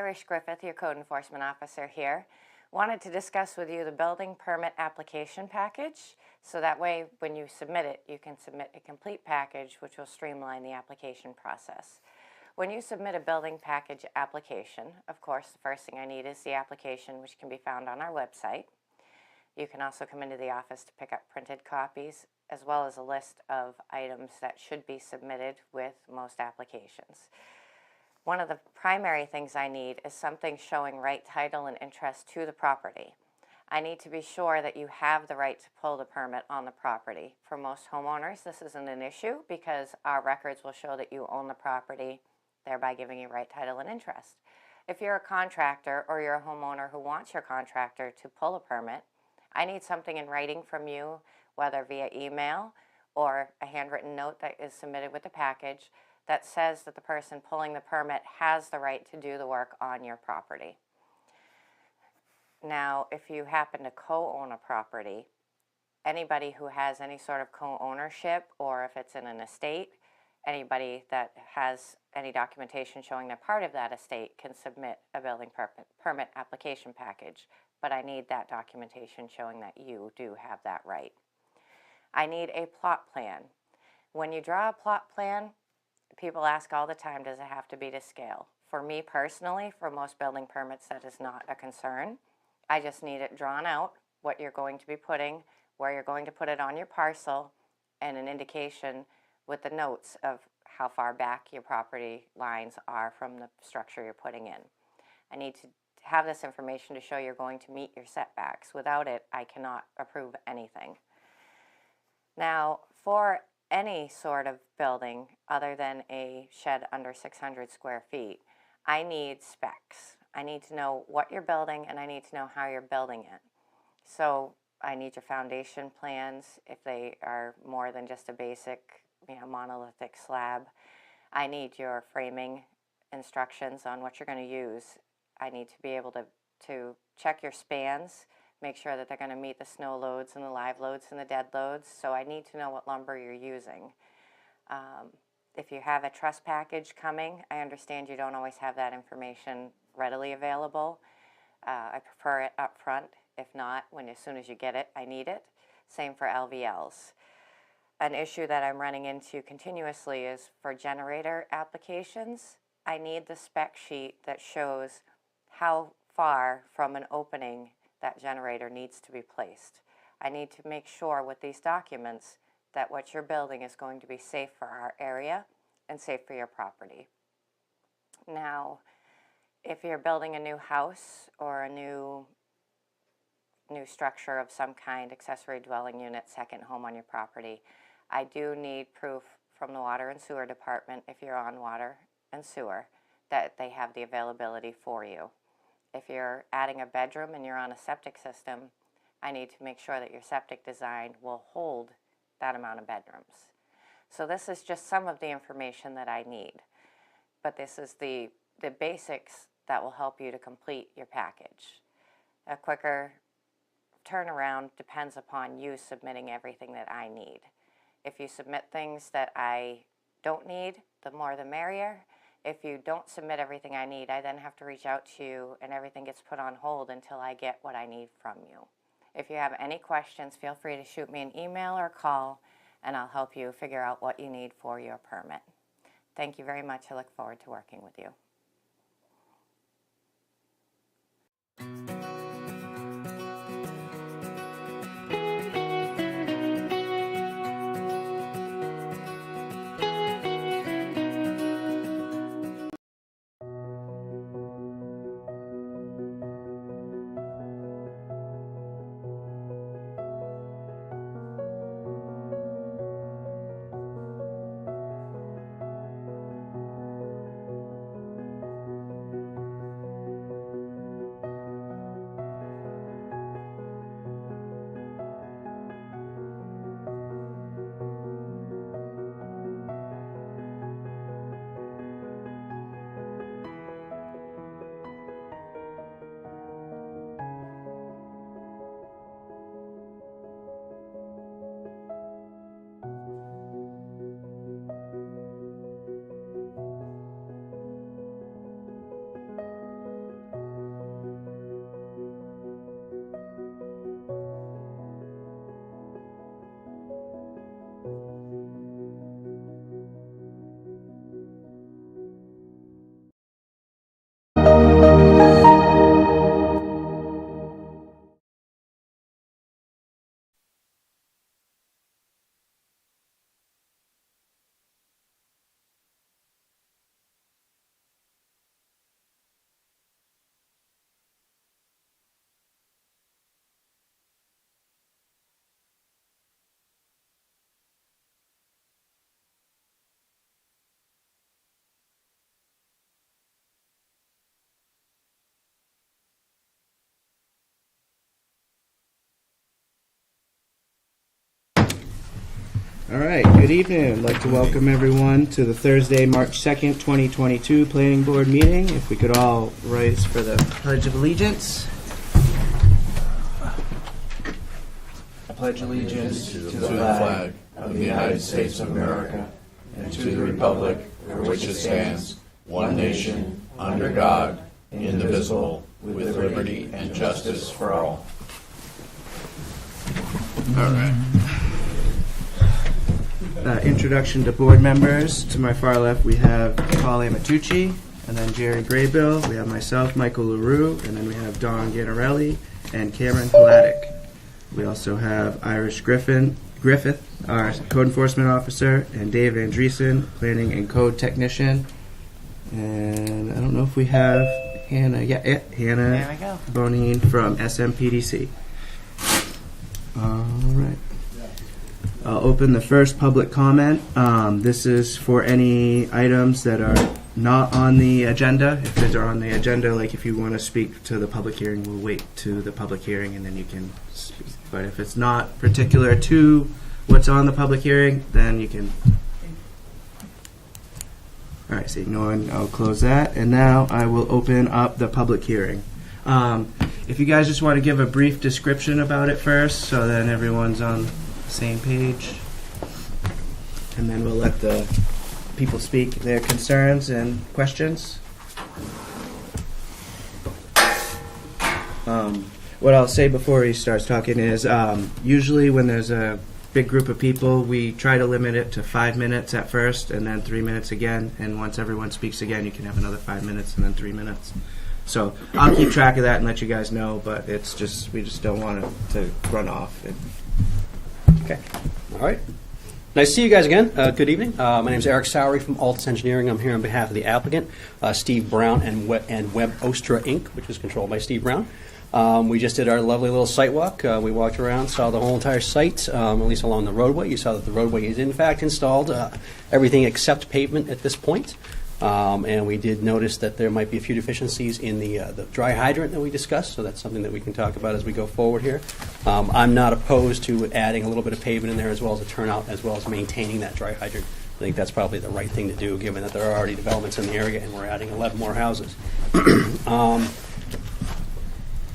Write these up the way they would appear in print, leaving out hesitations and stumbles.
Irish Griffith, your code enforcement officer here. Wanted to discuss with you the building permit application package, so that way when you submit it, you can submit a complete package which will streamline the application process. When you submit a building package application, of course, the first thing I need is the application, which can be found on our website. You can also come into the office to pick up printed copies, as well as a list of items that should be submitted with most applications. One of the primary things I need is something showing right title and interest to the property. I need to be sure that you have the right to pull the permit on the property. For most homeowners, this isn't an issue because our records will show that you own the property, thereby giving you right title and interest. If you're a contractor or you're a homeowner who wants your contractor to pull a permit, I need something in writing from you, whether via email or a handwritten note that is submitted with the package, that says that the person pulling the permit has the right to do the work on your property. Now, if you happen to co-own a property, anybody who has any sort of co-ownership, or if it's in an estate, anybody that has any documentation showing they're part of that estate can submit a building permit application package, but I need that documentation showing that you do have that right. I need a plot plan. When you draw a plot plan, people ask all the time, does it have to be to scale? For me personally, for most building permits, that is not a concern. I just need it drawn out, what you're going to be putting, where you're going to put it on your parcel, and an indication with the notes of how far back your property lines are from the structure you're putting in. I need to have this information to show you're going to meet your setbacks. Without it, I cannot approve anything. Now, for any sort of building other than a shed under 600 square feet, I need specs. I need to know what you're building and I need to know how you're building it. So I need your foundation plans if they are more than just a basic, monolithic slab. I need your framing instructions on what you're going to use. I need to be able to check your spans, make sure that they're going to meet the snow loads and the live loads and the dead loads. So I need to know what lumber you're using. If you have a truss package coming, I understand you don't always have that information readily available. I prefer it up front. If not, as soon as you get it, I need it. Same for LVLs. An issue that I'm running into continuously is for generator applications. I need the spec sheet that shows how far from an opening that generator needs to be placed. I need to make sure with these documents that what you're building is going to be safe for our area and safe for your property. Now, if you're building a new house or a new structure of some kind, accessory dwelling unit, second home on your property, I do need proof from the Water and Sewer Department, if you're on water and sewer, that they have the availability for you. If you're adding a bedroom and you're on a septic system, I need to make sure that your septic design will hold that amount of bedrooms. So this is just some of the information that I need, but this is the basics that will help you to complete your package. A quicker turnaround depends upon you submitting everything that I need. If you submit things that I don't need, the more the merrier. If you don't submit everything I need, I then have to reach out to you and everything gets put on hold until I get what I need from you. If you have any questions, feel free to shoot me an email or call and I'll help you figure out what you need for your permit. Thank you very much. I look forward to working with you. All right, good evening. I'd like to welcome everyone to the Thursday, March 2nd, 2022 Planning Board meeting. If we could all rise for the Pledge of Allegiance. I pledge allegiance to the flag of the United States of America and to the republic for which it stands, one nation, under God, indivisible, with liberty and justice for all. All right. Introduction to board members. To my far left, we have Paul Amatucci, and then Jerry Graybill. We have myself, Michael LaRue, and then we have Dawn Ganarelli and Cameron Palatic. We also have Irish Griffith, our code enforcement officer, and Dave Andreessen, planning and code technician. And I don't know if we have Hannah. Yeah, Hannah Bonine from SMPDC. All right. I'll open the first public comment. This is for any items that are not on the agenda. If they're on the agenda, like if you want to speak to the public hearing, we'll wait to the public hearing and then you can speak. But if it's not particular to what's on the public hearing, then you can. All right, seeing no one, I'll close that. And now I will open up the public hearing. If you guys just want to give a brief description about it first, so then everyone's on same page, and then we'll let the people speak their concerns and questions. What I'll say before he starts talking is usually when there's a big group of people, we try to limit it to 5 minutes at first and then 3 minutes again, and once everyone speaks again you can have another 5 minutes and then 3 minutes. So I'll keep track of that and let you guys know, but it's just we just don't want it to run off. Okay. All right. Nice to see you guys again. Good evening. My name is Eric Sowery from Altus Engineering. I'm here on behalf of the applicant, Steve Brown and Web Ostra Inc., which is controlled by Steve Brown. We just did our lovely little site walk. We walked around, saw the whole entire site, at least along the roadway. You saw that the roadway is in fact installed, everything except pavement at this point. And we did notice that there might be a few deficiencies in the dry hydrant that we discussed, so that's something that we can talk about as we go forward here. I'm not opposed to adding a little bit of pavement in there as well as a turnout, as well as maintaining that dry hydrant. I think that's probably the right thing to do, given that there are already developments in the area and we're adding 11 more houses.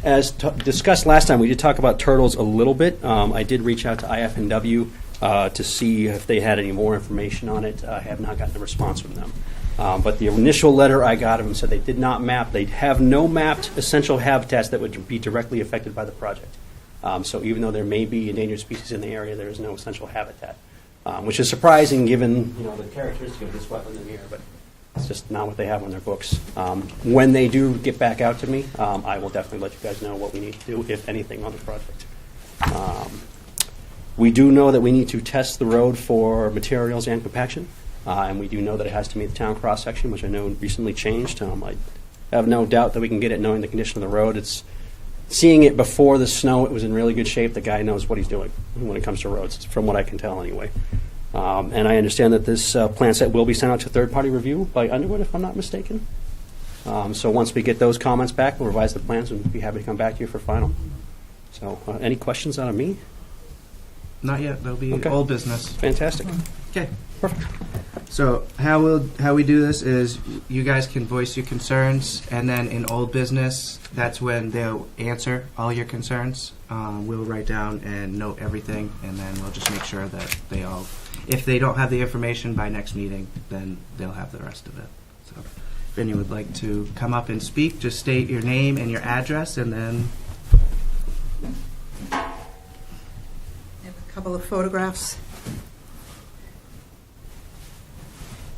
As discussed last time, we did talk about turtles a little bit. I did reach out to IF&W to see if they had any more information on it. I have not gotten a response from them. But the initial letter I got of them said they did not map. They have no mapped essential habitats that would be directly affected by the project. So even though there may be endangered species in the area, there is no essential habitat, which is surprising given the characteristic of this wetland in here. But it's just not what they have on their books. When they do get back out to me, I will definitely let you guys know what we need to do, if anything, on the project. We do know that we need to test the road for materials and compaction. And we do know that it has to meet the town cross-section, which I know recently changed. I have no doubt that we can get it knowing the condition of the road. It's seeing it before the snow, it was in really good shape. The guy knows what he's doing when it comes to roads, from what I can tell anyway. And I understand that this plan set will be sent out to third-party review by Underwood, if I'm not mistaken. So once we get those comments back, we'll revise the plans and be happy to come back to you for final. So any questions out of me? Not yet. There'll be old business. Fantastic. Okay. Perfect. So how we do this is you guys can voice your concerns, and then in old business, that's when they'll answer all your concerns. We'll write down and note everything, and then we'll just make sure that they all, if they don't have the information by next meeting, then they'll have the rest of it. So if anyone would like to come up and speak, just state your name and your address, and then. I have a couple of photographs.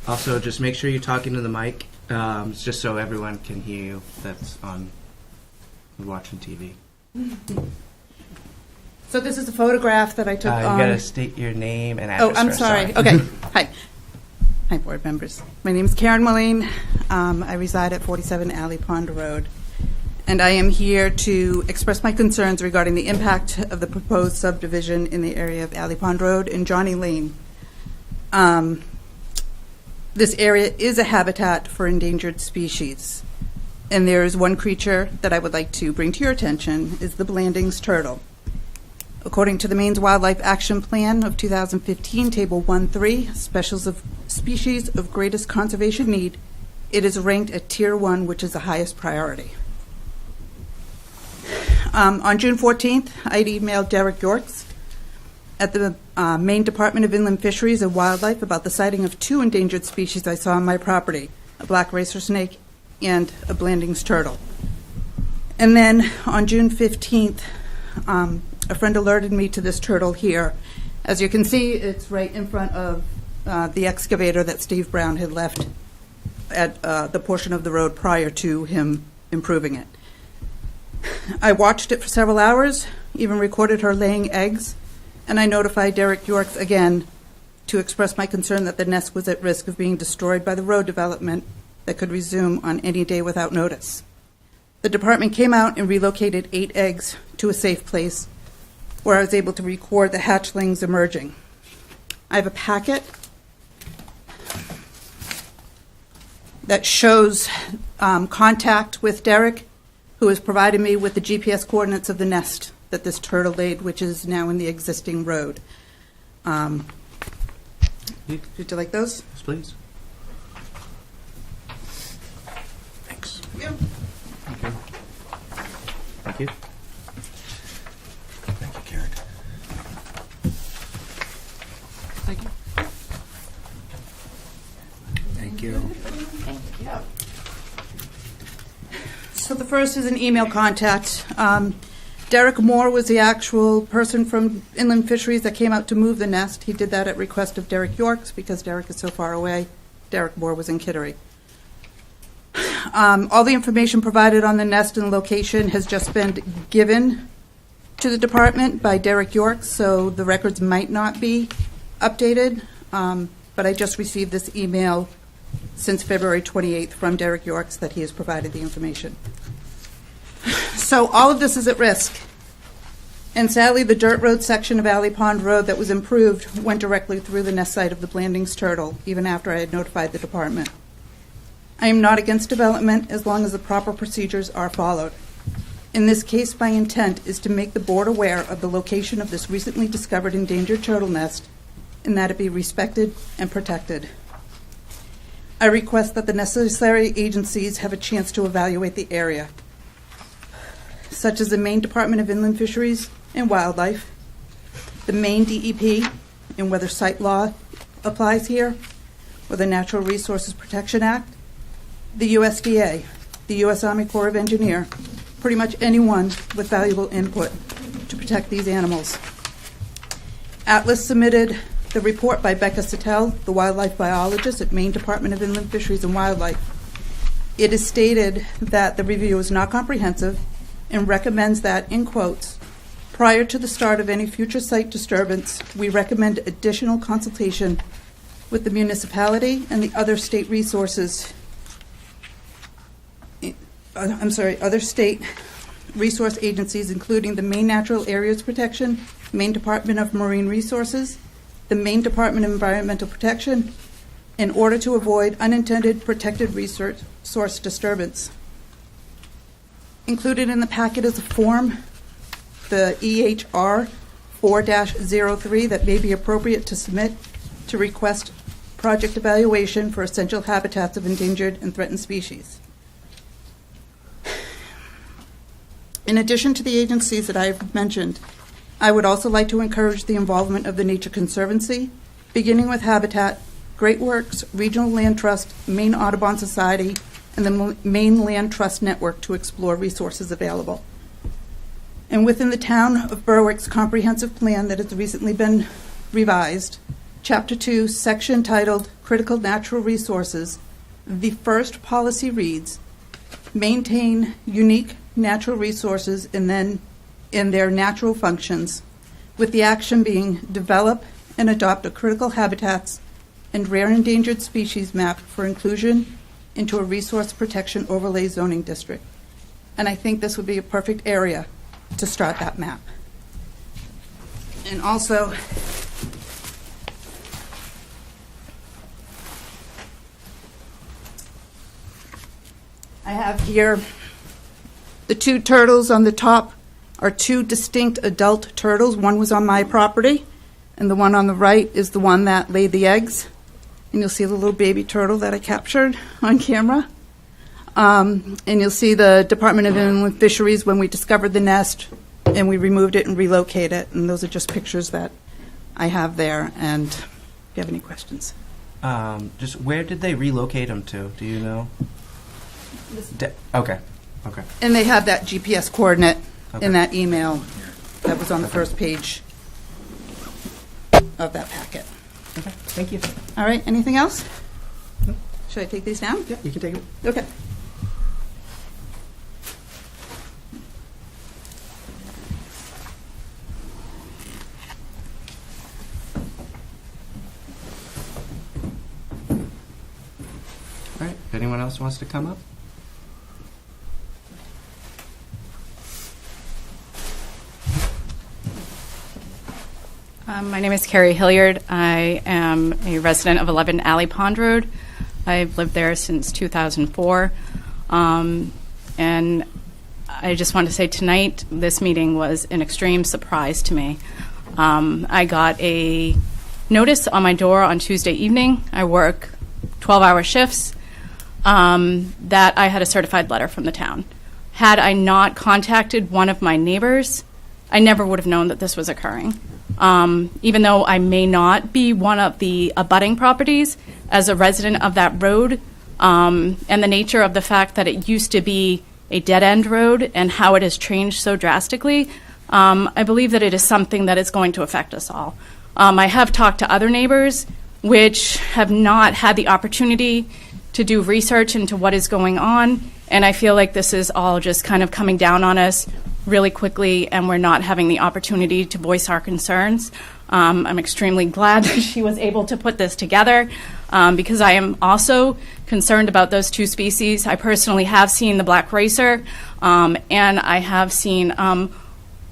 Also, just make sure you're talking to the mic, just so everyone can hear you that's on watching TV. So this is a photograph that I took You on... got to state your name and address. Oh, I'm first, sorry. Okay. Hi. Hi, board members. My name is Karen Mullane. I reside at 47 Alley Pond Road. And I am here to express my concerns regarding the impact of the proposed subdivision in the area of Alley Pond Road and Johnny Lane. This area is a habitat for endangered species. And there is one creature that I would like to bring to your attention, is the Blandings turtle. According to the Maine's Wildlife Action Plan of 2015, Table 1.3, species of greatest conservation need, it is ranked at Tier 1, which is the highest priority. On June 14th, I'd emailed Derek Yorks at the Maine Department of Inland Fisheries and Wildlife about the sighting of 2 endangered species I saw on my property, a black racer snake and a Blanding's turtle. And then on June 15th, a friend alerted me to this turtle here. As you can see, it's right in front of the excavator that Steve Brown had left at the portion of the road prior to him improving it. I watched it for several hours, even recorded her laying eggs, and I notified Derek Yorks again to express my concern that the nest was at risk of being destroyed by the road development that could resume on any day without notice. The department came out and relocated 8 eggs to a safe place where I was able to record the hatchlings emerging. I have a packet that shows contact with Derek, who has provided me with the GPS coordinates of the nest that this turtle laid, which is now in the existing road. Would you like those? Yes, please. Thanks. Yeah. Thank you. Thank you, Karen. Thank you. Thank you. So the first is an email contact. Derek Moore was the actual person from Inland Fisheries that came out to move the nest. He did that at request of Derek Yorks because Derek is so far away. Derek Moore was in Kittery. All the information provided on the nest and location has just been given to the department by Derek Yorks, so the records might not be updated, but I just received this email since February 28th from Derek Yorks that he has provided the information. So all of this is at risk. And sadly, the dirt road section of Alley Pond Road that was improved went directly through the nest site of the Blanding's turtle, even after I had notified the department. I am not against development as long as the proper procedures are followed. In this case, my intent is to make the board aware of the location of this recently discovered endangered turtle nest and that it be respected and protected. I request that the necessary agencies have a chance to evaluate the area, such as the Maine Department of Inland Fisheries and Wildlife, the Maine DEP, and whether site law applies here, or the Natural Resources Protection Act, the USDA, the U.S. Army Corps of Engineers, pretty much anyone with valuable input to protect these animals. Atlas submitted the report by Becca Sattel, the wildlife biologist at Maine Department of Inland Fisheries and Wildlife. It is stated that the review is not comprehensive and recommends that, in quotes, prior to the start of any future site disturbance, we recommend additional consultation with the municipality and the other state other state resource agencies, including the Maine Natural Areas Protection, Maine Department of Marine Resources, the Maine Department of Environmental Protection, in order to avoid unintended protected resource disturbance. Included in the packet is a form, the EHR 4-03, that may be appropriate to submit to request project evaluation for essential habitats of endangered and threatened species. In addition to the agencies that I have mentioned, I would also like to encourage the involvement of the Nature Conservancy, beginning with Habitat, Great Works, Regional Land Trust, Maine Audubon Society, and the Maine Land Trust Network to explore resources available. And within the town of Berwick's comprehensive plan that has recently been revised, Chapter 2, section titled Critical Natural Resources, the first policy reads, maintain unique natural resources and then in their natural functions, with the action being develop and adopt a critical habitats and rare endangered species map for inclusion into a resource protection overlay zoning district. And I think this would be a perfect area to start that map. And also, I have here the 2 turtles on the top are two distinct adult turtles. One was on my property, and the one on the right is the one that laid the eggs. And you'll see the little baby turtle that I captured on camera. And you'll see the Department of Inland Fisheries when we discovered the nest, and we removed it and relocated it. And those are just pictures that I have there. And if you have any questions. Just where did they relocate them to? Do you know? Okay. Okay. And they have that GPS coordinate Okay. in that email that was on the first page of that packet. Okay. Thank you. All right, anything else? Should I take these down? Yeah, you can take it. Okay. All right. If anyone else wants to come up? My name is Carrie Hilliard. I am a resident of 11 Alley Pond Road. I've lived there since 2004. And I just want to say tonight, this meeting was an extreme surprise to me. I got a notice on my door on Tuesday evening. I work 12-hour shifts, that I had a certified letter from the town. Had I not contacted one of my neighbors, I never would have known that this was occurring. Even though I may not be one of the abutting properties, as a resident of that road, and the nature of the fact that it used to be a dead-end road and how it has changed so drastically, I believe that it is something that is going to affect us all. I have talked to other neighbors which have not had the opportunity to do research into what is going on, and I feel like this is all just kind of coming down on us really quickly, and we're not having the opportunity to voice our concerns. I'm extremely glad that she was able to put this together, because I am also concerned about those two species. I personally have seen the black racer, and I have seen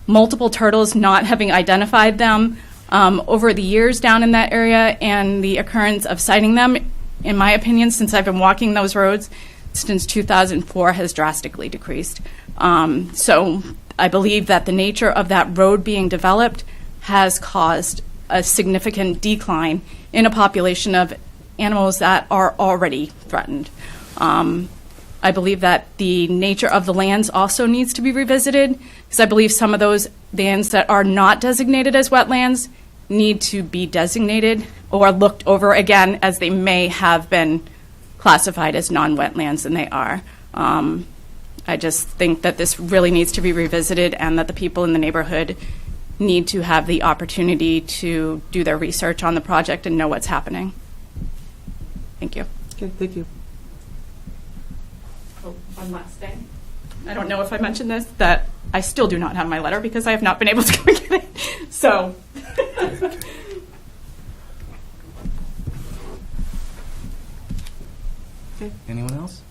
multiple turtles, not having identified them over the years down in that area, and the occurrence of sighting them, in my opinion, since I've been walking those roads since 2004, has drastically decreased. So I believe that the nature of that road being developed has caused a significant decline in a population of animals that are already threatened. I believe that the nature of the lands also needs to be revisited, because I believe some of those lands that are not designated as wetlands need to be designated or looked over again, as they may have been classified as non-wetlands, and they are. I just think that this really needs to be revisited, and that the people in the neighborhood need to have the opportunity to do their research on the project and know what's happening. Thank you. Okay. Thank you. Oh, one last thing. I don't know if I mentioned this, that I still do not have my letter because I have not been able to go get it. So. Okay. Anyone else?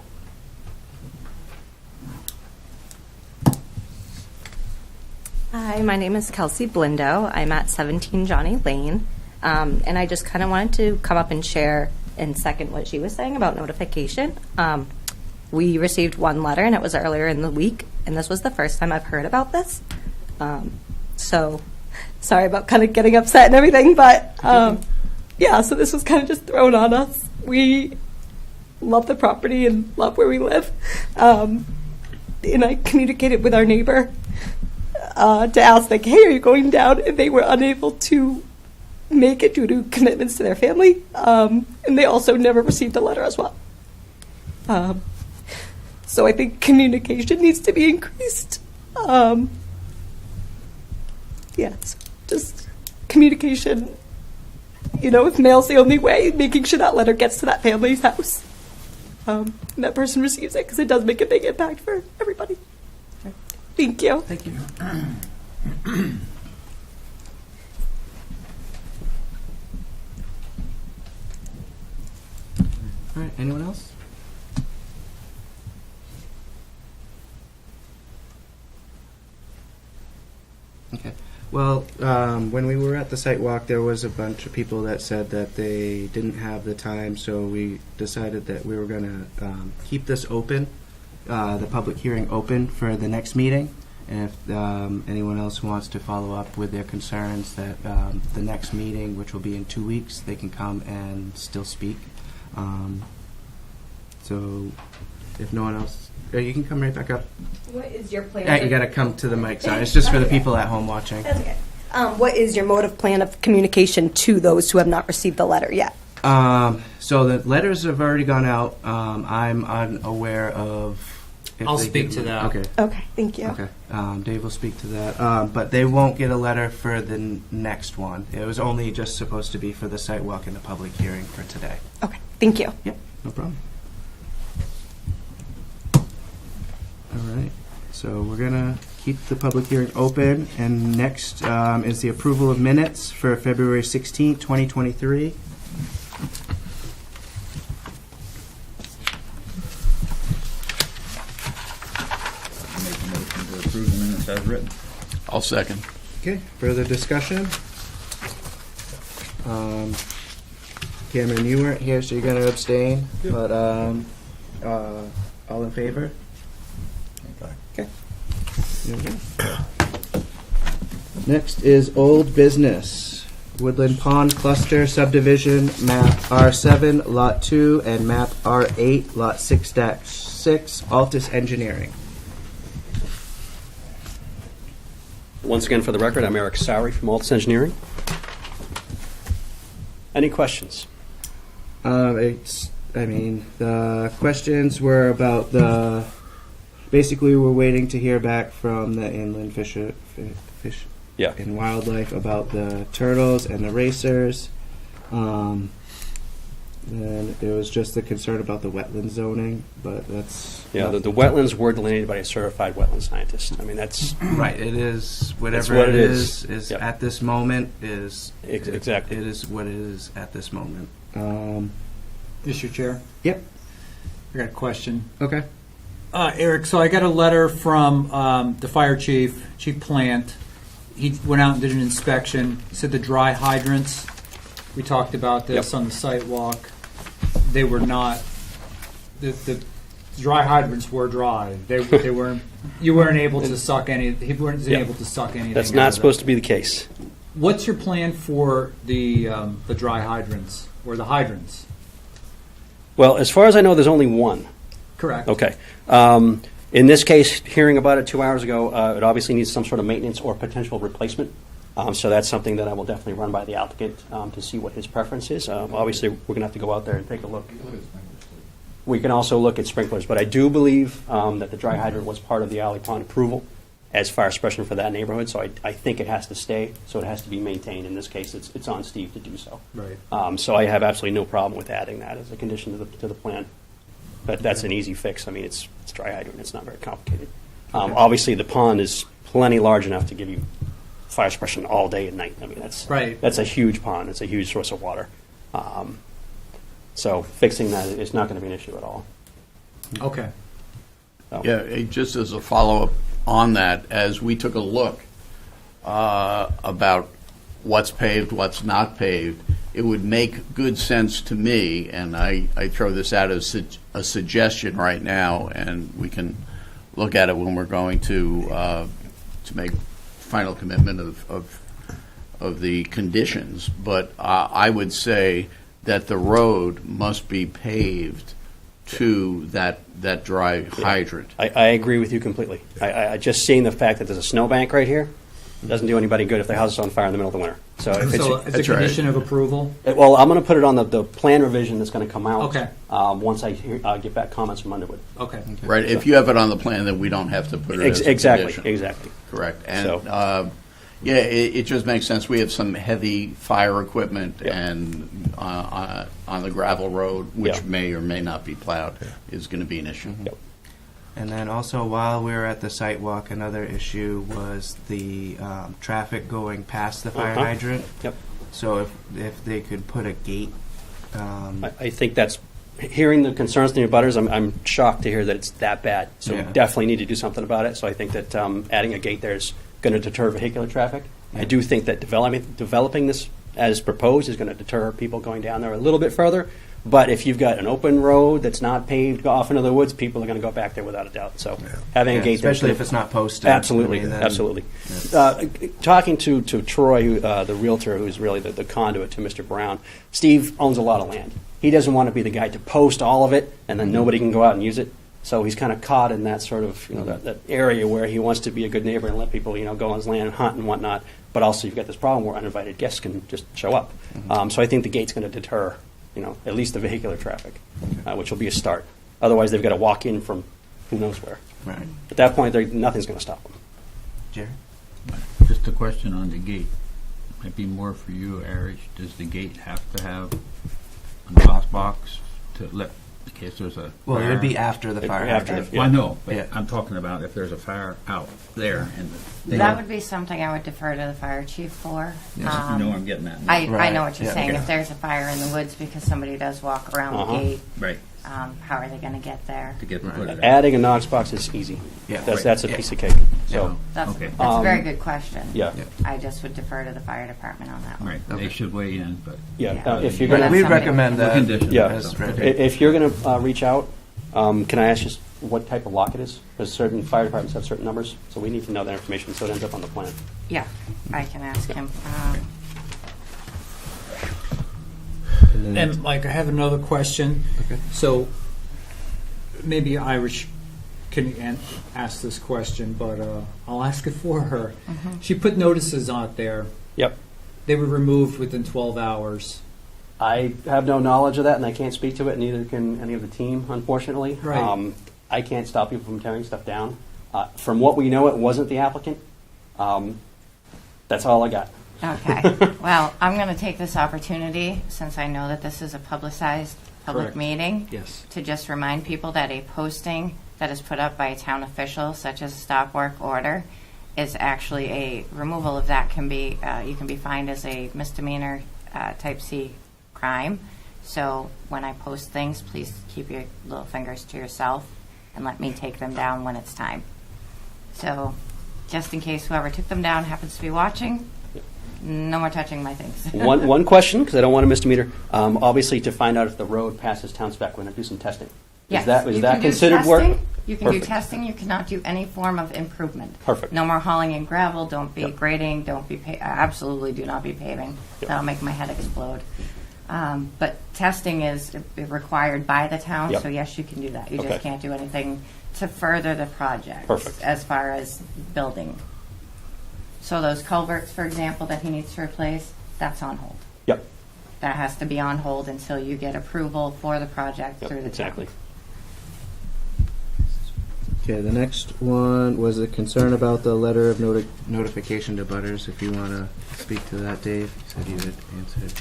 Hi, my name is Kelsey Blindo. I'm at 17 Johnny Lane. And I just kind of wanted to come up and share and second what she was saying about notification. We received one letter, and it was earlier in the week, and this was the first time I've heard about this. So sorry about kind of getting upset and everything, but yeah, so this was kind of just thrown on us. We love the property and love where we live. And I communicated with our neighbor to ask, like, hey, are you going down? And they were unable to make it due to commitments to their family. And they also never received a letter as well. So I think communication needs to be increased. Yes, just communication. You know, if mail's the only way, making sure that letter gets to that family's house. And that person receives it, because it does make a big impact for everybody. Thank you. Thank you. All right. Anyone else? Okay. Well, when we were at the site walk, there was a bunch of people that said that they didn't have the time, so we decided that we were going to keep this open, the public hearing open for the next meeting, And if anyone else wants to follow up with their concerns, that the next meeting, which will be in 2 weeks, they can come and still speak. So if no one else, you can come right back up. What is your plan? You got to come to the mic. Sorry, it's just for the people at home watching. That's okay. What is your mode of plan of communication to those who have not received the letter yet? So the letters have already gone out. I'm unaware of. If I'll they speak get- to that. Okay. Okay, thank you. Okay. Dave will speak to that. But they won't get a letter for the next one. It was only just supposed to be for the site walk and the public hearing for today. Okay, thank you. Yep, no problem. All right. So we're gonna keep the public hearing open, and next is the approval of minutes for February 16th, 2023. Make a motion to approve the minutes as written. I'll second. Okay, further discussion? Cameron, you weren't here, so you're going to abstain, but all in favor? Okay. Next is old business. Woodland Pond Cluster Subdivision, map R7, lot 2, and map R8, lot 6-6, Altus Engineering. Once again, for the record, I'm Eric Sowry from Altus Engineering. Any questions? The questions were about basically we're waiting to hear back from the inland fish Yeah. and wildlife about the turtles and the racers. Then there was just the concern about the wetland zoning, but that's Yeah, the wetlands were delineated by a certified wetland scientist. I mean, that's right. It is whatever what it it is Yep. at this moment is exactly. it is what it is at this moment. Mr. Chair, Yep. I got a question. Okay. Eric, so I got a letter from the fire chief, Chief Plant. He went out and did an inspection, said the dry hydrants, we talked about this Yep. on the site walk, they were not, the dry hydrants were dry. They weren't, you weren't able to suck any, he wasn't Yep. able to suck anything That's out not of supposed it. to be the case. What's your plan for the dry hydrants, or the hydrants? Well, as far as I know, there's only one. Correct. Okay. In this case, hearing about it 2 hours ago, it obviously needs some sort of maintenance or potential replacement. So that's something that I will definitely run by the applicant to see what his preference is. Obviously, we're going to have to go out there and take a look. We can also look at sprinklers, but I do believe that the dry hydrant was part of the Alley Pond approval as fire suppression for that neighborhood. So I think it has to stay. So it has to be maintained. In this case, it's on Steve to do so. Right. So I have absolutely no problem with adding that as a condition to the plan. But that's an easy fix. I mean, it's dry hydrant. It's not very complicated. Obviously, the pond is plenty large enough to give you fire suppression all day and night. I mean, Right. that's a huge pond. It's a huge source of water. So fixing that is not going to be an issue at all. Okay. So, Yeah, just as a follow-up on that, as we took a look about what's paved, what's not paved, it would make good sense to me, and I throw this out as a suggestion right now, and we can look at it when we're going to make final commitment of the conditions. But I would say that the road must be paved to that dry hydrant. I agree with you completely. I just seeing the fact that there's a snowbank right here doesn't do anybody good if their house is on fire in the middle of the winter. So if it's, So it's a That's right. condition of approval? well, I'm going to put it on the plan revision that's going to come out. Okay. Once I get back comments from Underwood. Okay. Right, if you have it on the plan, then we don't have to put it as a Exactly. condition. Exactly. Correct. And, So- yeah, it just makes sense. We have some heavy fire equipment Yeah. and on the gravel road, which Yeah. may or may not be plowed, is going to be an issue. Yep. And then also, while we were at the site walk, another issue was the traffic going past the fire Uh-huh. hydrant. Yep. So if they could put a gate. I think that's, hearing the concerns from your butters, I'm shocked to hear that it's that bad. So Yeah. we definitely need to do something about it. So I think that adding a gate there is going to deter vehicular traffic. I do think that developing this as proposed is going to deter people going down there a little bit further. But if you've got an open road that's not paved off into the woods, people are going to go back there without a doubt. So having a gate there, especially if it's not posted. absolutely, I mean, then- absolutely. Talking to Troy, the realtor, who's really the conduit to Mr. Brown, Steve owns a lot of land. He doesn't want to be the guy to post all of it, and then nobody can go out and use it. So he's kind of caught in that sort of, that area where he wants to be a good neighbor and let people, go on his land and hunt and whatnot. But also you've got this problem where uninvited guests can just show up. So I think the gate's going to deter, at least the vehicular traffic, which will be a start. Otherwise, they've got to walk in from who knows where. Right. At that point, nothing's going to stop them. Jerry? Just a question on the gate. Might be more for you, Eric. Does the gate have to have a glass box to let, in case there's a Well, it fire? would be after the fire. After hydrant. the- Well, I know, but Yeah. I'm talking about if there's a fire out there. And That would be something I would defer to the fire chief for. you know what I'm getting at. I Right. know what you're Yeah. saying. Okay. If there's a fire in the woods because somebody does walk around the gate, Right, how are they going to get there? to get the put it out. Adding a Knox box is easy. Yeah. That's a Right. piece of cake. So, That's, Okay. that's a very good question. yeah. I just would defer to the fire department on that one. Right, they should weigh in, but Yeah. Yeah. If you're Well, going that's to We'd something- recommend that. condition. Yeah. as Okay. written. If you're going to reach out, can I ask just what type of lock it is? Because certain fire departments have certain numbers, so we need to know that information so it ends up on the plan. Yeah, I can ask him. And Mike, I have another question. Okay. So maybe Irish can ask this question, but I'll ask it for her. She put notices out there. Yep. They were removed within 12 hours. I have no knowledge of that, and I can't speak to it, neither can any of the team, unfortunately. Right. I can't stop people from tearing stuff down. From what we know, it wasn't the applicant. That's all I got. Okay. Well, I'm going to take this opportunity, since I know that this is a publicized public Correct. meeting, Yes. to just remind people that a posting that is put up by a town official, such as a stop work order, is actually a removal of that can be, you can be fined as a misdemeanor type C crime. So when I post things, please keep your little fingers to yourself and let me take them down when it's time. So just in case whoever took them down happens to be watching, no more touching my things. One question, because I don't want to misdemeanor. Obviously, to find out if the road passes town spec, we're going to do some testing. Yes. Is that You can do considered work? testing. You can do Perfect. testing. You cannot do any form of improvement. Perfect. No more hauling in gravel. Don't be Yep. grading. Don't be absolutely do not be paving. Yep. That'll make my head explode. But testing is required by the town, Yep. so yes, you can do that. You Okay. just can't do anything to further the project. Perfect. As far as building. So those culverts, for example, that he needs to replace, that's on hold. Yep. That has to be on hold until you get approval for the project Yep, through the exactly. town. Okay, the next one was a concern about the letter of notification to butters. If you want to speak to that, Dave, you said you had answered.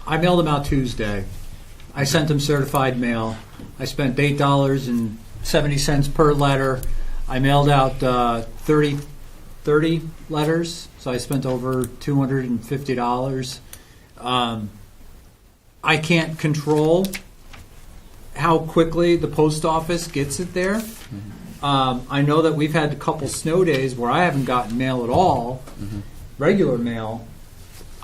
I mailed them out Tuesday. I sent them certified mail. I spent $8.70 per letter. I mailed out 30 letters, so I spent over $250. I can't control how quickly the post office gets it there. I know that we've had a couple snow days where I haven't gotten mail at all, regular mail.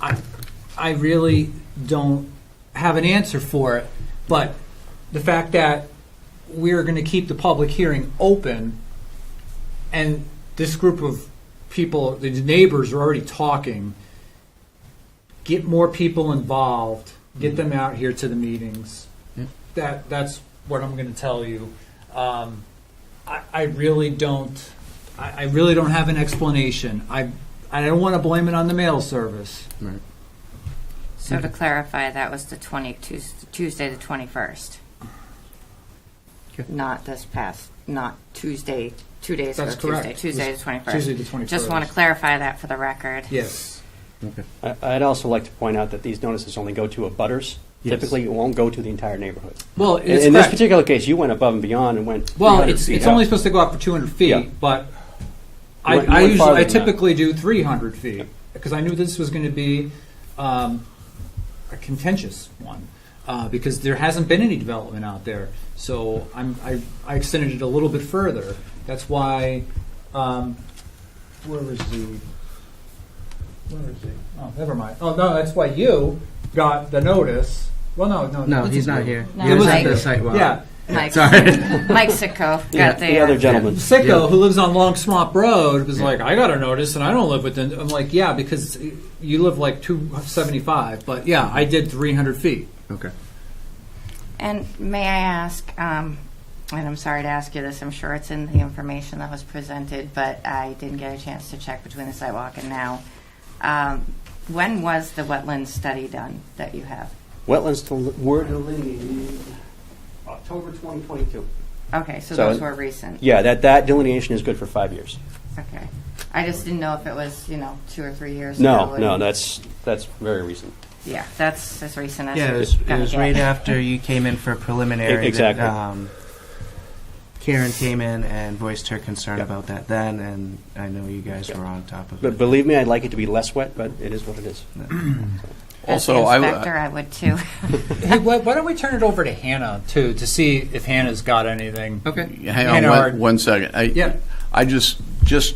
I really don't have an answer for it, but the fact that we're going to keep the public hearing open, and this group of people, the neighbors are already talking, get more people involved, get them out here to the meetings. That's what I'm going to tell you. I really don't have an explanation. I don't want to blame it on the mail service. Right. So to clarify, that was the Tuesday the 21st. Not this past, not Tuesday, 2 days ago. That's correct. Tuesday the 21st. Tuesday the 21st. Just want to clarify that for the record. Yes. Okay. I'd also like to point out that these notices only go to abutters. Yes. Typically, it won't go to the entire neighborhood. Well, In it's this correct. particular case, you went above and beyond and went. Well, 300 it's feet only out. supposed to go up for 200 feet, Yeah. but You went farther I than that. typically do 300 feet because I knew this was going to be a contentious one because there hasn't been any development out there. So I extended it a little bit further. That's why. Where is he? Oh, never mind. Oh no, that's why you got the notice Well, no. No, he's not here. No, He was at Mike. the site walk. Yeah. Mike, Sorry. Mike Sicko Yeah, got the other gentleman. Sicko, who lives on Long Swamp Road, was like, I got a notice, and I don't live within. I'm like, yeah, because you live like 275, but yeah, I did 300 feet. Okay. And may I ask, and I'm sorry to ask you this, I'm sure it's in the information that was presented, but I didn't get a chance to check between the sidewalk and now. When was the wetlands study done that you have? Wetlands were delineated October 2022. Okay, so So- those were recent. Yeah, that delineation is good for 5 years. Okay. I just didn't know if it was, 2 or 3 years ago. No, and- that's very recent. Yeah, that's as recent as Yeah, it it's was, gonna get. right after you came in for preliminary. Exactly. That, Karen came in and voiced her concern Yep. about that then, and I know you guys were on top of But it. believe me, I'd like it to be less wet, but it is what it is. As Also, the inspector, I would too. Hey, why don't we turn it over to Hannah too to see if Hannah's got anything? Okay. Hang Hannah, on our- one second. Yeah. I just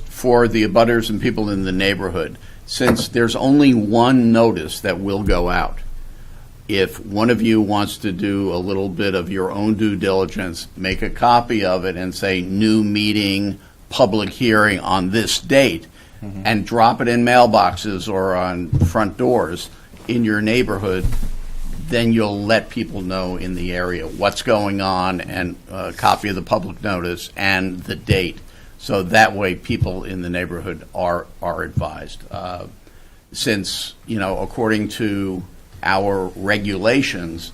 for the abutters and people in the neighborhood, since there's only one notice that will go out, if one of you wants to do a little bit of your own due diligence, make a copy of it and say new meeting, public hearing on this date, and drop it in mailboxes or on front doors in your neighborhood, then you'll let people know in the area what's going on and a copy of the public notice and the date. So that way people in the neighborhood are advised. Since, according to our regulations,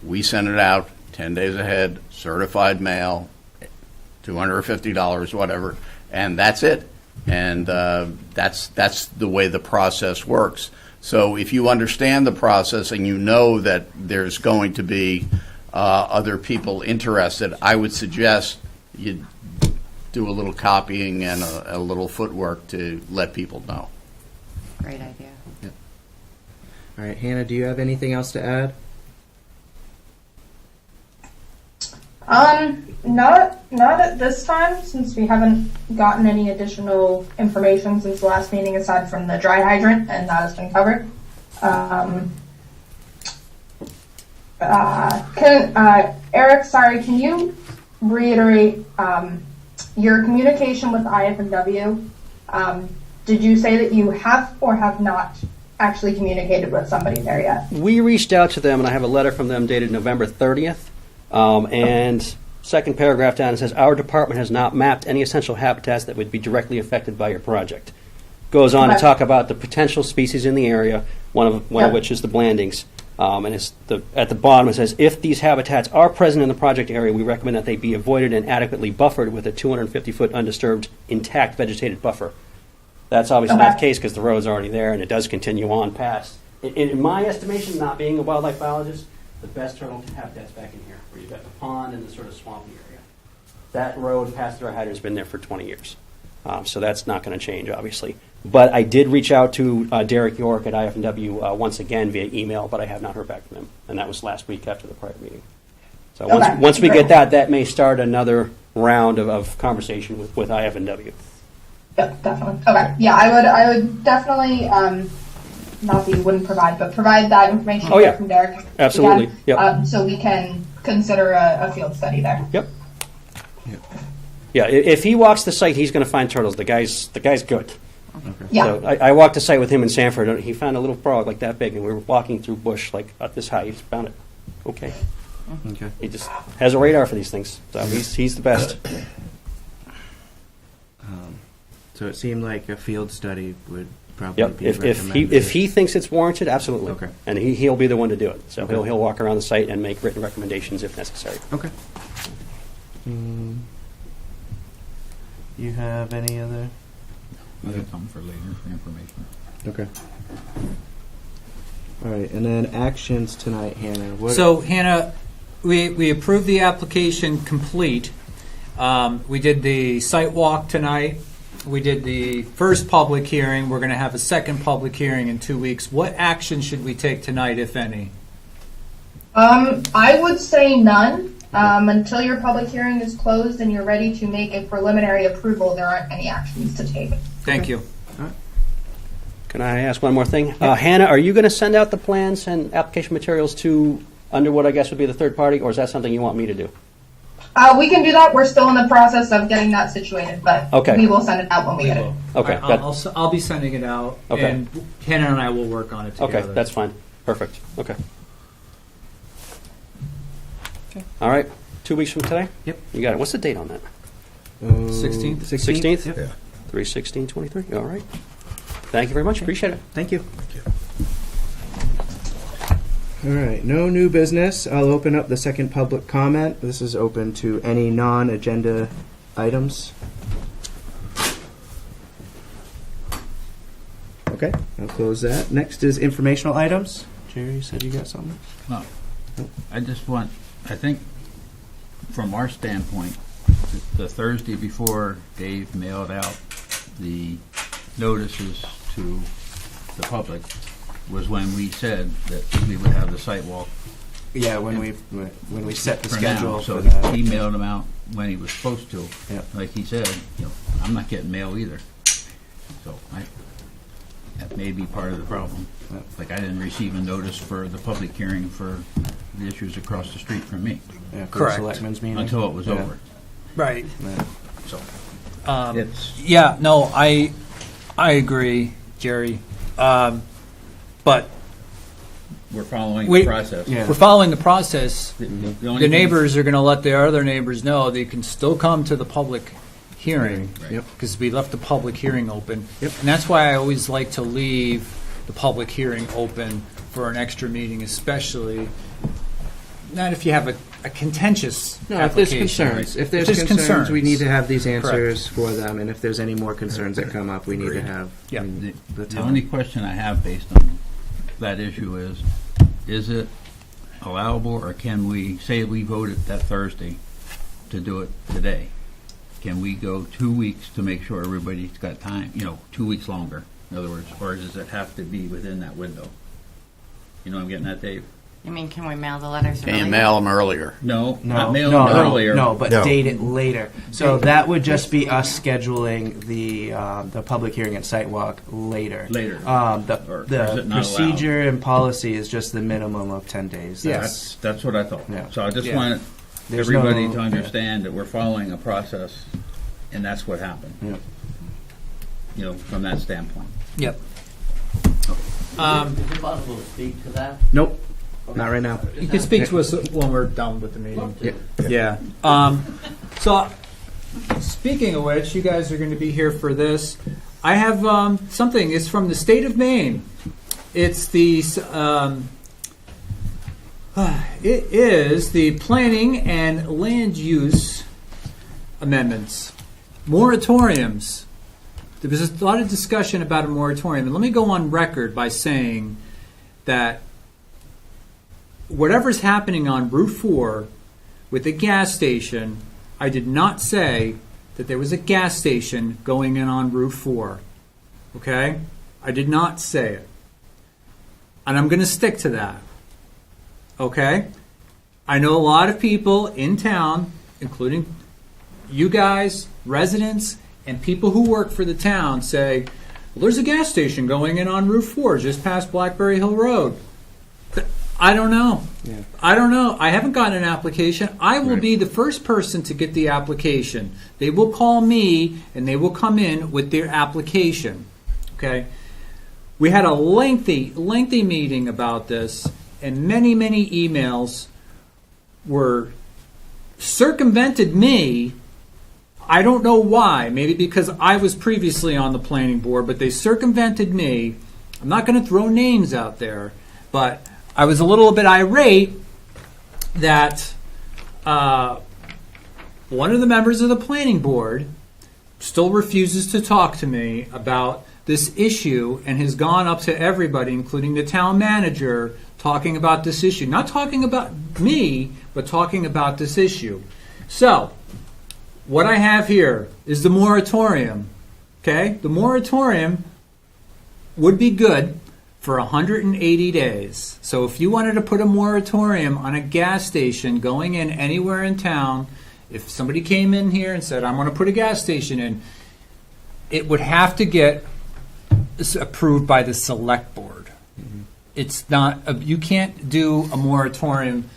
we send it out 10 days ahead, certified mail, $250, whatever, and that's it. And that's the way the process works. So if you understand the process and you know that there's going to be other people interested, I would suggest you do a little copying and a little footwork to let people know. Great idea. All right, Hannah, do you have anything else to add? Not at this time, since we haven't gotten any additional information since the last meeting aside from the dry hydrant, and that has been covered. Eric, sorry, can you reiterate your communication with IF&W? Did you say that you have or have not actually communicated with somebody there yet? We reached out to them, and I have a letter from them dated November 30th. And second paragraph down, it says, our department has not mapped any essential habitats that would be directly affected by your project. Goes on to Okay. talk about the potential species in the area, one of which is the blandings. And at the bottom it says, if these habitats are present in the project area, we recommend that they be avoided and adequately buffered with a 250-foot undisturbed, intact vegetated buffer. That's obviously not the case because the road's already there, and it does continue on past. In my estimation, not being a wildlife biologist, the best turtle habitat's back in here, where you've got the pond and the sort of swampy area. That road past the dry hydrant has been there for 20 years. So that's not going to change, obviously. But I did reach out to Derek York at IF&W once again via email, but I have not heard back from him. And that was last week after the prior meeting. So once we get that may start another round of conversation with IF&W. Yep, definitely. Okay. Yeah, I would definitely, not that you wouldn't provide, but provide that information Oh, yeah. from Derek. Absolutely. Again, Yep. so we can consider a field study there. Yep. Yeah, if he walks the site, he's going to find turtles. The guy's good. Yeah. So I walked the site with him in Sanford, and he found a little frog like that big, and we were walking through bush like at this high. He just found it. Okay. Okay. He just has a radar for these things. So he's the best. So it seemed like a field study would probably Yep. be If recommended. he thinks it's warranted, absolutely. Okay. And he'll be the one to do it. So Okay. he'll walk around the site and make written recommendations if necessary. Okay. You have any other? I'll get something for later for information. Okay. All right, and then actions tonight, Hannah. What? So, Hannah, we approved the application complete. We did the site walk tonight. We did the first public hearing. We're going to have a second public hearing in 2 weeks. What action should we take tonight, if any? I would say none. Until your public hearing is closed and you're ready to make a preliminary approval, there aren't any actions to take. Thank you. Can I ask one more thing? Hannah, are you going to send out the plans and application materials to Underwood, I guess would be the third party, or is that something you want me to do? We can do that. We're still in the process of getting that situated, but Okay. we will send it out when we get it. Okay, I'll be sending it out, Okay. and Hannah and I will work on it together. okay, that's fine. Perfect. Okay. All right. 2 weeks from today? Yep. You got it. What's the date on that? 16th? 16th? Yep. 3/16/23. All right. Thank you very much. Appreciate it. Thank you. All right, no new business. I'll open up the second public comment. This is open to any non-agenda items. Okay, I'll close that. Next is informational items. Jerry, you said you got something? No. I just want, I think, from our standpoint, the Thursday before Dave mailed out the notices to the public was when we said that we would have the site walk Yeah, when we set the for schedule now. So for that. he mailed them out when he was supposed to. Yep. Like he said, I'm not getting mail either. So that may be part of the problem. Yep. Like I didn't receive a notice for the public hearing for the issues across the street from me Yeah, for Correct. the selectmen's meeting. until it was Yeah. over. Right. Yeah. So it's Yeah, no, I agree, Jerry. But we're following We- the process. Yeah. we're following the process. The only The thing- neighbors are going to let their other neighbors know they can still come to the public hearing. Right. Yep. Because we left the public hearing open. Yep. And that's why I always like to leave the public hearing open for an extra meeting, especially, not if you have a contentious No, if there's application. concerns. If there's Just concerns, we need to have these Correct. answers for them. And if there's any more concerns that come up, we need to have Yeah. the The time. only question I have based on that issue is it allowable, or can we, say we voted that Thursday to do it today, can we go 2 weeks to make sure everybody's got time, 2 weeks longer, in other words, or does it have to be within that window? You know what I'm getting at, Dave? You mean, can we mail the letters Can you mail them earlier? No, No, not mail no, them no, earlier. no, but No. date it later. So that would just be us scheduling the public hearing and site walk later. Later. The Or is the it not procedure and policy is just the minimum of 10 days. Yes. That's what I thought. Yeah. So I just Yeah. wanted There's everybody no- to understand that we're following a process, and that's what happened, Yeah. from that standpoint. Yep. Is it possible to speak to that? Nope, not right now. You can speak to us when we're done with the meeting. Yeah. Yeah. So, speaking of which, you guys are going to be here for this. I have something. It's from the state of Maine. It's the it is the planning and land use amendments, moratoriums. There was a lot of discussion about a moratorium, and let me go on record by saying that whatever's happening on Route 4 with the gas station, I did not say that there was a gas station going in on Route 4. Okay? I did not say it. And I'm going to stick to that. Okay? I know a lot of people in town, including you guys, residents, and people who work for the town say, well, there's a gas station going in on Route 4 just past Blackberry Hill Road. I don't know. Yeah. I don't know. I haven't gotten an application. I will Right. be the first person to get the application. They will call me and they will come in with their application. Okay? We had a lengthy meeting about this, and many emails were circumvented me. I don't know why. Maybe because I was previously on the planning board, but they circumvented me. I'm not going to throw names out there, but I was a little bit irate that one of the members of the planning board still refuses to talk to me about this issue and has gone up to everybody, including the town manager, talking about this issue. Not talking about me, but talking about this issue. So, what I have here is the moratorium. Okay? The moratorium would be good for 180 days. So if you wanted to put a moratorium on a gas station going in anywhere in town, if somebody came in here and said, I'm going to put a gas station in, it would have to get is approved by the select board. It's not, you can't do a moratorium,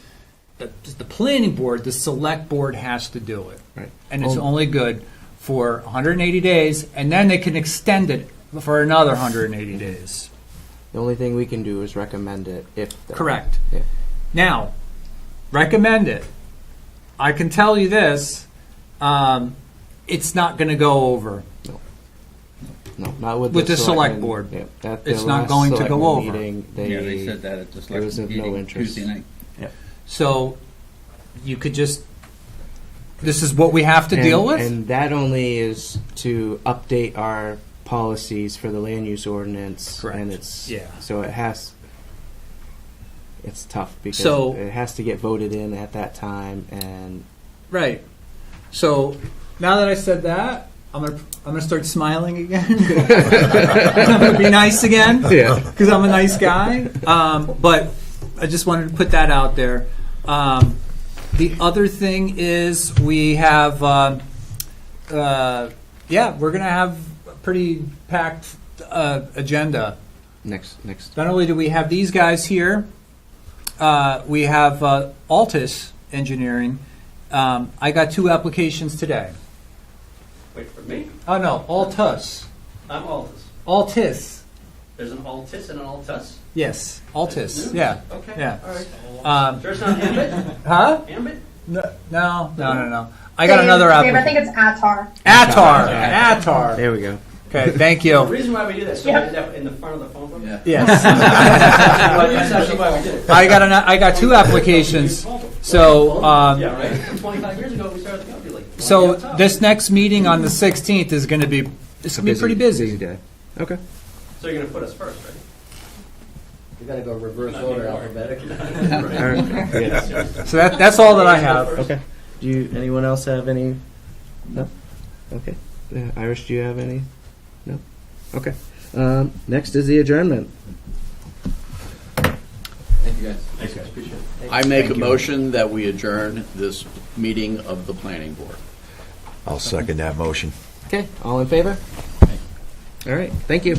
the planning board, the select board has to do it. Right. And it's only good for 180 days, and then they can extend it for another 180 days. The only thing we can do is recommend it if. Correct. Yeah. Now, recommend it. I can tell you this, it's not going to go over. No, not with With the select selectmen. board. Yeah, at It's the not last going to go selectmen over. meeting, They said that at the there was select no meeting interest. Tuesday night. So you could just, this is what we have to deal with? And that only is to update our policies for the land use ordinance. Correct. And it's, Yeah. so it's tough because So- it has to get voted in at that time and. Right. So now that I said that, I'm gonna start smiling again. I'm gonna be nice again. Yeah. Because I'm a nice guy. But I just wanted to put that out there. The other thing is we have, we're gonna have a pretty packed agenda. Next. Not only do we have these guys here, we have Altus Engineering. I got 2 applications today. Wait for me. Oh, no, Altus. I'm Altus. Altis. There's an Altis and an Altus? Yes, Altus. Yeah. Okay. Yeah. All right. Sure it's not Ambit? Huh? Ambit? No. I got another Dave, I application. think it's Attar. Attar. There we go. Okay, thank The you. reason why we do that, so Yep. we did that in the front of the phone book? Yes. That's actually why we did it. I got 2 applications. So, Yeah, right? 25 years ago, we started the company like. so this next meeting on the 16th is going to be, pretty busy. day. Okay. So you're going to put us first, right? You gotta go reverse order alphabetically. All right. Yeah. So that's all that I have. Okay. Anyone else have any? No? Okay. Irish, do you have any? No? Okay. Next is the adjournment. Thank you, guys. Thanks, guys. Appreciate it. I make a motion that we adjourn this meeting of the planning board. I'll second that motion. Okay. All in favor? All right. Thank you.